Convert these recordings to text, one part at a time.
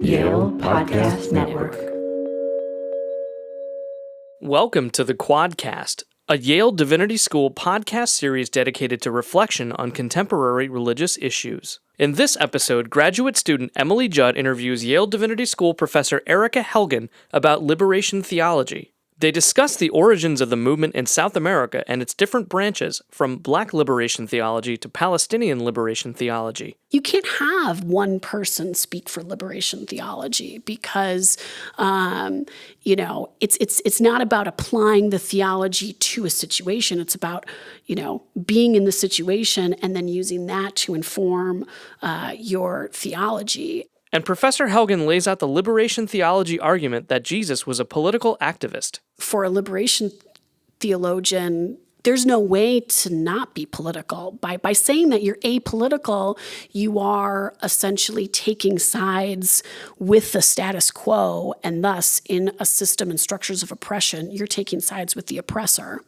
Yale Podcast Network. Welcome to the Quadcast, a Yale Divinity School podcast series dedicated to reflection on contemporary religious issues. In this episode, graduate student Emily Judd interviews Yale Divinity School professor Erika Helgen about liberation theology. They discuss the origins of the movement in South America and its different branches, from Black liberation theology to Palestinian liberation theology. You can't have one person speak for liberation theology because, it's not about applying the theology to a situation. It's about, being in the situation and then using that to inform your theology. And Professor Helgen lays out the liberation theology argument that Jesus was a political activist. For a liberation theologian, there's no way to not be political. By saying that you're apolitical, you are essentially taking sides with the status quo, and thus, in a system and structures of oppression, you're taking sides with the oppressor.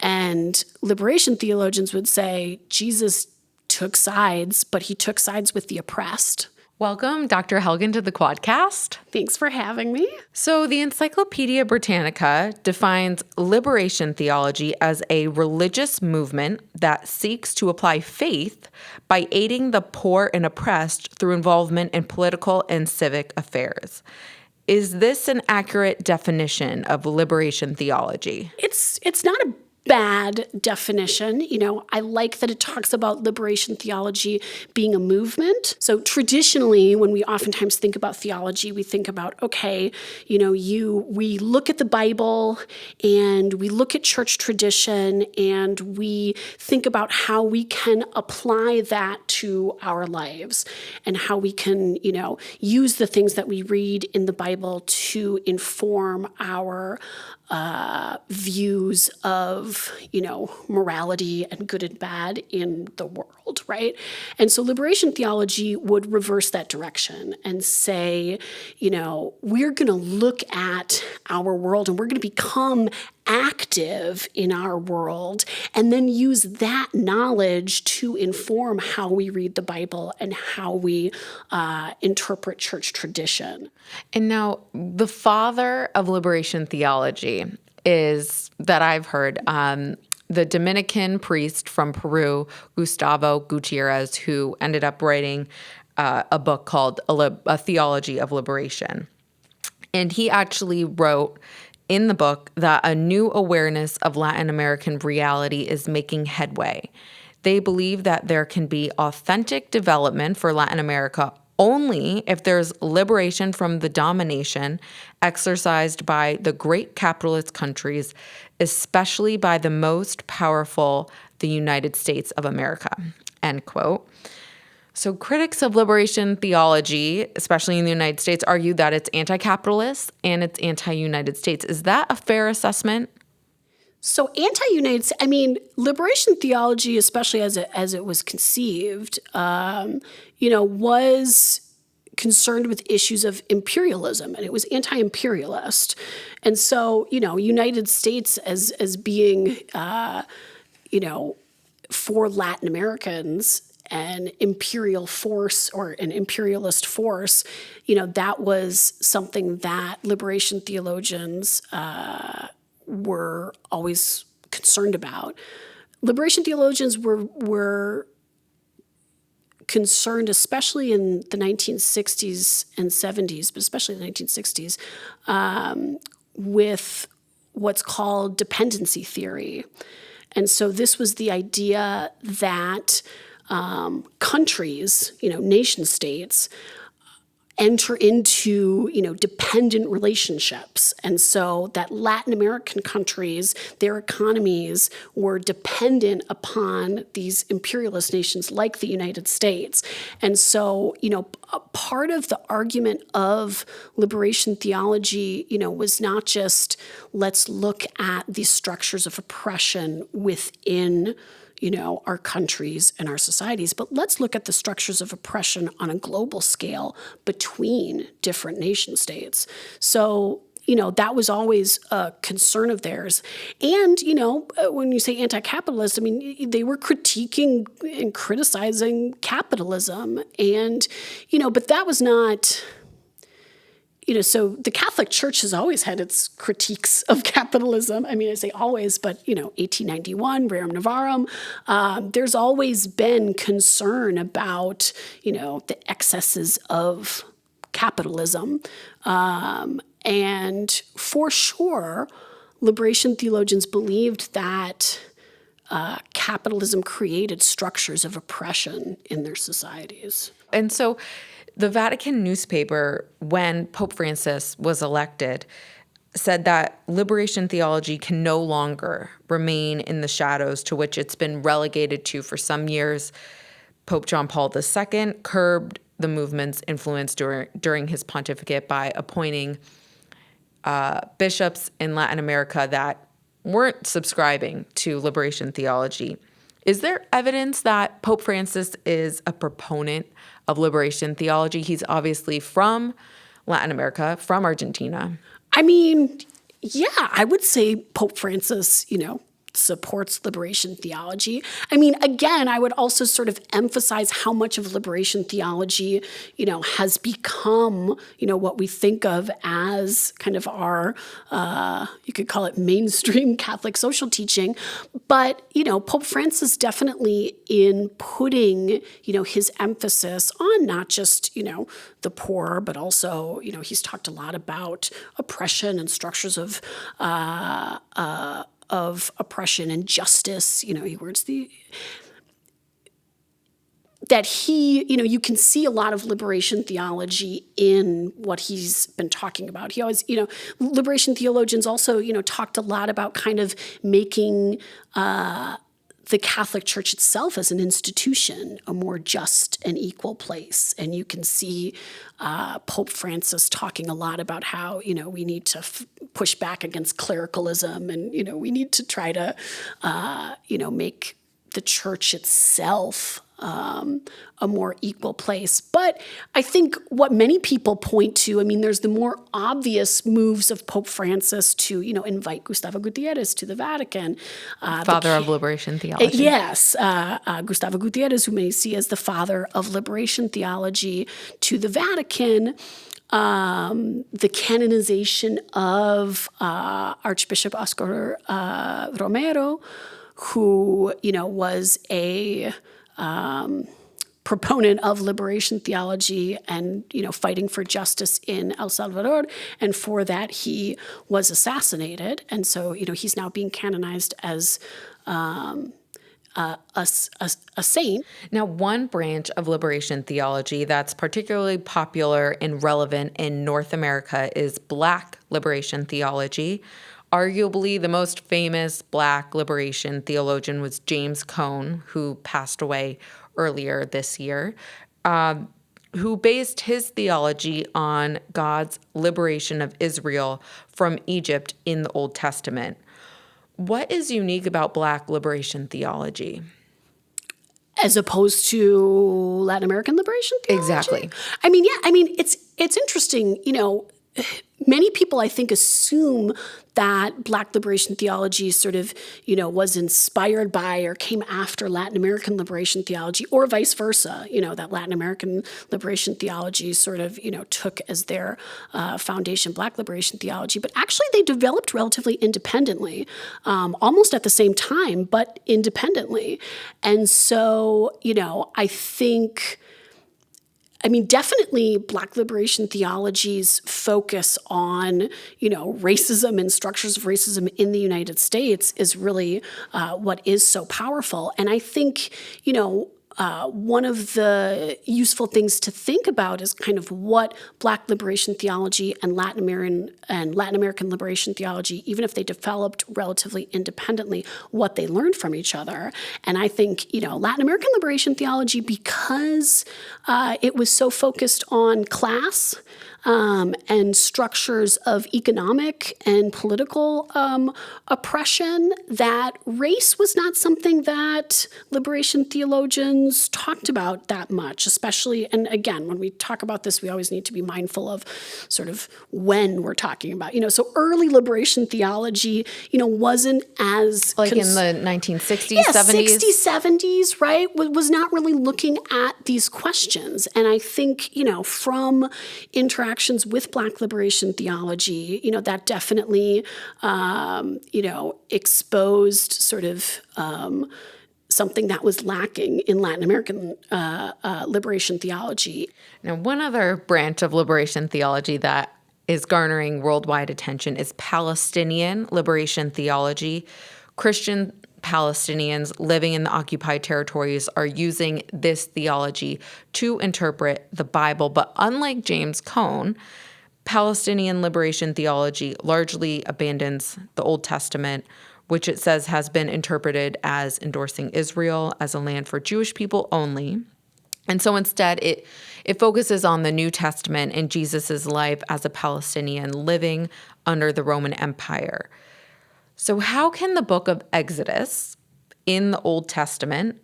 And liberation theologians would say Jesus took sides, but he took sides with the oppressed. Welcome, Dr. Helgen, to the Quadcast. Thanks for having me. So the Encyclopedia Britannica defines liberation theology as a religious movement that seeks to apply faith by aiding the poor and oppressed through involvement in political and civic affairs. Is this an accurate definition of liberation theology? It's not a bad definition. I like that it talks about liberation theology being a movement. So traditionally, when we oftentimes think about theology, we think about, we look at the Bible and we look at church tradition and we think about how we can apply that to our lives and how we can, use the things that we read in the Bible to inform our views of, morality and good and bad in the world, right? And so liberation theology would reverse that direction and say, we're going to look at our world and we're going to become active in our world and then use that knowledge to inform how we read the Bible and how we interpret church tradition. And now the father of liberation theology is, that I've heard, the Dominican priest from Peru, Gustavo Gutierrez, who ended up writing a book called A Theology of Liberation. And he actually wrote in the book that a new awareness of Latin American reality is making headway. They believe that there can be authentic development for Latin America only if there's liberation from the domination exercised by the great capitalist countries, especially by the most powerful, the United States of America, end quote. So critics of liberation theology, especially in the United States, argue that it's anti-capitalist and it's anti-United States. Is that a fair assessment? So liberation theology, especially as it was conceived, was concerned with issues of imperialism, and it was anti-imperialist. And so, United States as being, for Latin Americans, an imperial force or an imperialist force, that was something that liberation theologians were always concerned about. Liberation theologians were concerned, especially in the 1960s and 70s, but especially the 1960s, with what's called dependency theory. And so this was the idea that countries, nation states, enter into, dependent relationships. And so that Latin American countries, their economies were dependent upon these imperialist nations like the United States. And so, a part of the argument of liberation theology, was not just let's look at these structures of oppression within our countries and our societies, but let's look at the structures of oppression on a global scale between different nation states. So, that was always a concern of theirs. And, when you say anti-capitalist, they were critiquing and criticizing capitalism. And, but that was not so the Catholic Church has always had its critiques of capitalism. I mean, I say always, but, 1891, Rerum Novarum, there's always been concern about, the excesses of capitalism. And for sure, liberation theologians believed that capitalism created structures of oppression in their societies. And so the Vatican newspaper, when Pope Francis was elected, said that liberation theology can no longer remain in the shadows to which it's been relegated to for some years. Pope John Paul II curbed the movement's influence during his pontificate by appointing bishops in Latin America that weren't subscribing to liberation theology. Is there evidence that Pope Francis is a proponent of liberation theology? He's obviously from Latin America, from Argentina. I mean, yeah, I would say Pope Francis, supports liberation theology. I mean, again, I would also sort of emphasize how much of liberation theology, has become, what we think of as kind of our, you could call it mainstream Catholic social teaching. But, Pope Francis definitely in putting, his emphasis on not just, the poor, but also, he's talked a lot about oppression and structures of oppression and justice, he words that he, you can see a lot of liberation theology in what he's been talking about. He always, liberation theologians also, talked a lot about kind of making the Catholic Church itself as an institution a more just and equal place. And you can see Pope Francis talking a lot about how, we need to push back against clericalism and, we need to try to, make the church itself a more equal place. But I think what many people point to, I mean, there's the more obvious moves of Pope Francis to, invite Gustavo Gutierrez to the Vatican. Father of liberation theology. Yes, Gustavo Gutierrez, who may see as the father of liberation theology, to the Vatican. The canonization of Archbishop Oscar Romero, who, was a proponent of liberation theology and, fighting for justice in El Salvador. And for that, he was assassinated. And so, he's now being canonized as a saint. Now, one branch of liberation theology that's particularly popular and relevant in North America is Black liberation theology. Arguably, the most famous Black liberation theologian was James Cone, who passed away earlier this year, who based his theology on God's liberation of Israel from Egypt in the Old Testament. What is unique about Black liberation theology? As opposed to Latin American liberation theology? Exactly. I mean, yeah, it's interesting, many people, I think, assume that Black liberation theology sort of, was inspired by or came after Latin American liberation theology, or vice versa, that Latin American liberation theology sort of, took as their foundation Black liberation theology. But actually, they developed relatively independently, almost at the same time, but independently. And so, I think... definitely Black liberation theology's focus on, racism and structures of racism in the United States is really what is so powerful. And I think, one of the useful things to think about is kind of what Black liberation theology and Latin American liberation theology, even if they developed relatively independently, what they learned from each other. And I think, Latin American liberation theology, because it was so focused on class and structures of economic and political oppression, that race was not something that liberation theologians Jones talked about that much, especially, and again, when we talk about this, we always need to be mindful of sort of when we're talking about, so early liberation theology, wasn't as... Like in the 1960s, yeah, 70s? 60s, 70s, right, was not really looking at these questions. And I think, from interactions with Black liberation theology, that definitely, exposed sort of something that was lacking in Latin American liberation theology. Now, one other branch of liberation theology that is garnering worldwide attention is Palestinian liberation theology. Christian Palestinians living in the occupied territories are using this theology to interpret the Bible. But unlike James Cone, Palestinian liberation theology largely abandons the Old Testament, which it says has been interpreted as endorsing Israel as a land for Jewish people only. And so instead, it focuses on the New Testament and Jesus' life as a Palestinian living under the Roman Empire. So how can the book of Exodus in the Old Testament,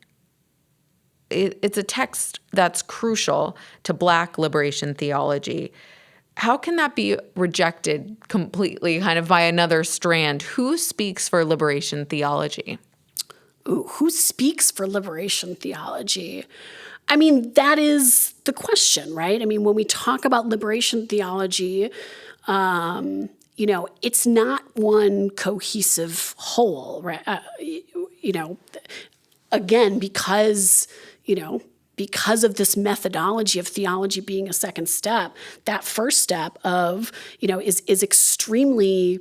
it's a text that's crucial to Black liberation theology, how can that be rejected completely kind of by another strand? Who speaks for liberation theology? Ooh, who speaks for liberation theology? I mean, that is the question, right? I mean, when we talk about liberation theology, it's not one cohesive whole, right? Again, because of this methodology of theology being a second step, that first step of, is extremely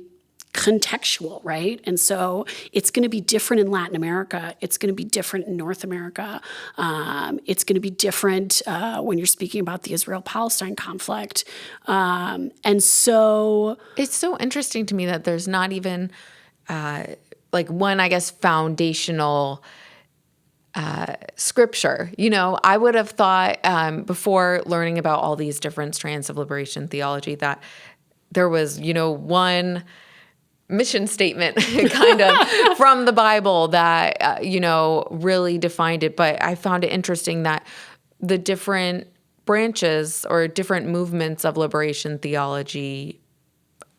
contextual, right? And so it's going to be different in Latin America. It's going to be different in North America. It's going to be different when you're speaking about the Israel-Palestine conflict. And so... It's so interesting to me that there's not even one, I guess, foundational scripture. I would have thought before learning about all these different strands of liberation theology that there was, one mission statement kind of from the Bible that, really defined it. But I found it interesting that the different branches or different movements of liberation theology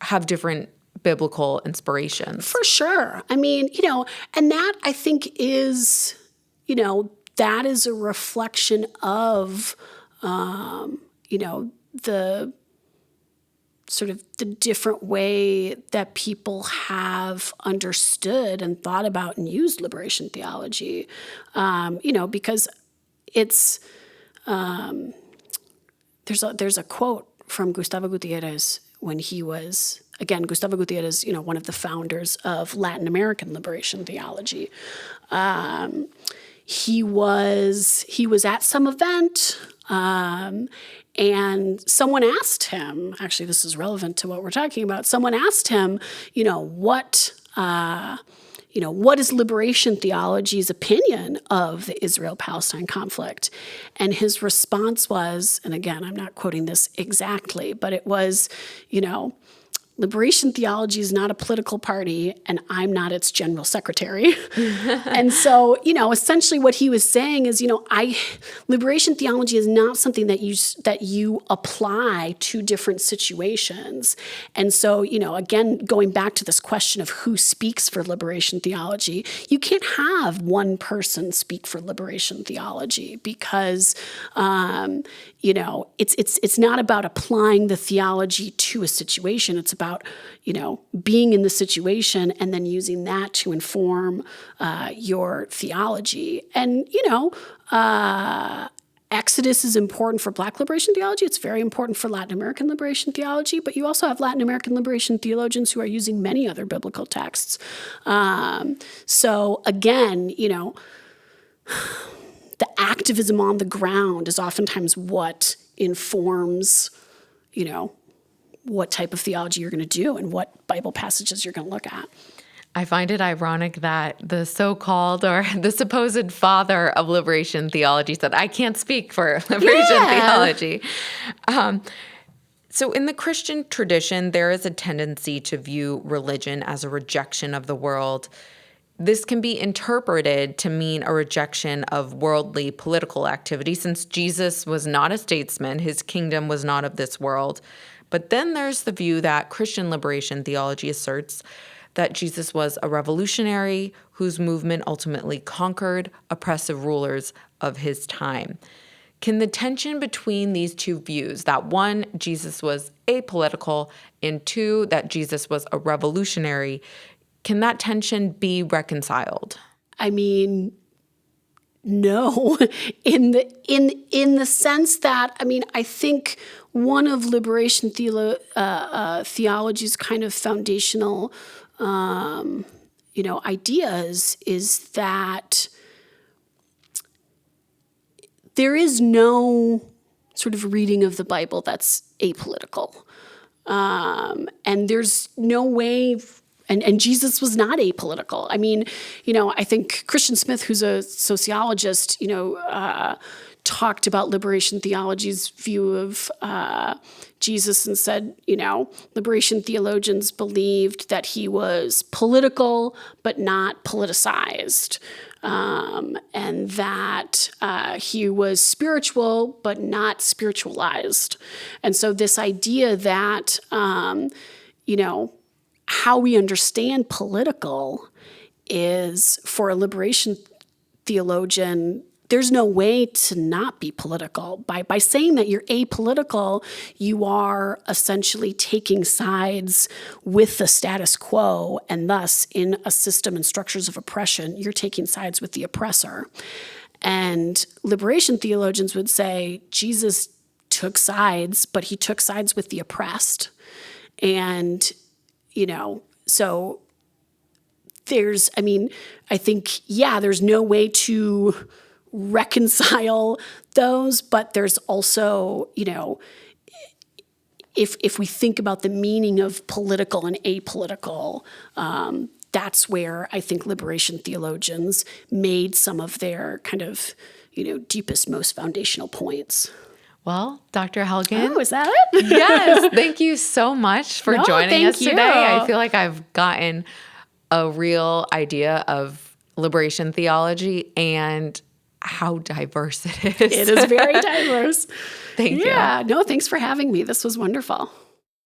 have different biblical inspirations. For sure. I mean, and that I think is... that is a reflection of, the sort of the different way that people have understood and thought about and used liberation theology, because it's, there's a quote from Gustavo Gutierrez when he was, again, Gustavo Gutierrez, one of the founders of Latin American liberation theology. He was at some event, and someone asked him, actually this is relevant to what we're talking about, someone asked him, what is liberation theology's opinion of the Israel-Palestine conflict? And his response was, and again, I'm not quoting this exactly, but it was, liberation theology is not a political party, and I'm not its general secretary. And so, essentially what he was saying is, liberation theology is not something that you apply to different situations. And so, again, going back to this question of who speaks for liberation theology, you can't have one person speak for liberation theology because, it's not about applying the theology to a situation. It's about, being in the situation and then using that to inform your theology. And, Exodus is important for Black liberation theology. It's very important for Latin American liberation theology, but you also have Latin American liberation theologians who are using many other biblical texts. So again, the activism on the ground is oftentimes what informs, what type of theology you're going to do and what Bible passages you're going to look at. I find it ironic that the so-called or the supposed father of liberation theology said, I can't speak for liberation theology. So in the Christian tradition, there is a tendency to view religion as a rejection of the world. This can be interpreted to mean a rejection of worldly political activity, since Jesus was not a statesman, his kingdom was not of this world. But then there's the view that Christian liberation theology asserts that Jesus was a revolutionary whose movement ultimately conquered oppressive rulers of his time. Can the tension between these two views, that one, Jesus was apolitical, and two, that Jesus was a revolutionary, can that tension be reconciled? I mean, no, in the sense that, I mean, I think one of liberation theology's kind of foundational, ideas is that there is no sort of reading of the Bible that's apolitical, and there's no way. And Jesus was not apolitical. I mean, I think Christian Smith, who's a sociologist, talked about liberation theology's view of Jesus and said, liberation theologians believed that he was political but not politicized, and that he was spiritual but not spiritualized. And so this idea that, how we understand political is, for a liberation theologian, there's no way to not be political. By saying that you're apolitical, you are essentially taking sides with the status quo, and thus, in a system and structures of oppression, you're taking sides with the oppressor. And liberation theologians would say Jesus took sides, but he took sides with the oppressed. And so I think, there's no way to reconcile those, but there's also, if we think about the meaning of political and apolitical, that's where I think liberation theologians made some of their kind of, deepest, most foundational points. Well, Dr. Helgen. Oh, is that it? Yes. Thank you so much for joining us you. today. I feel like I've gotten a real idea of liberation theology and how diverse it is. It is very diverse. Thank you. Yeah. No, thanks for having me. This was wonderful.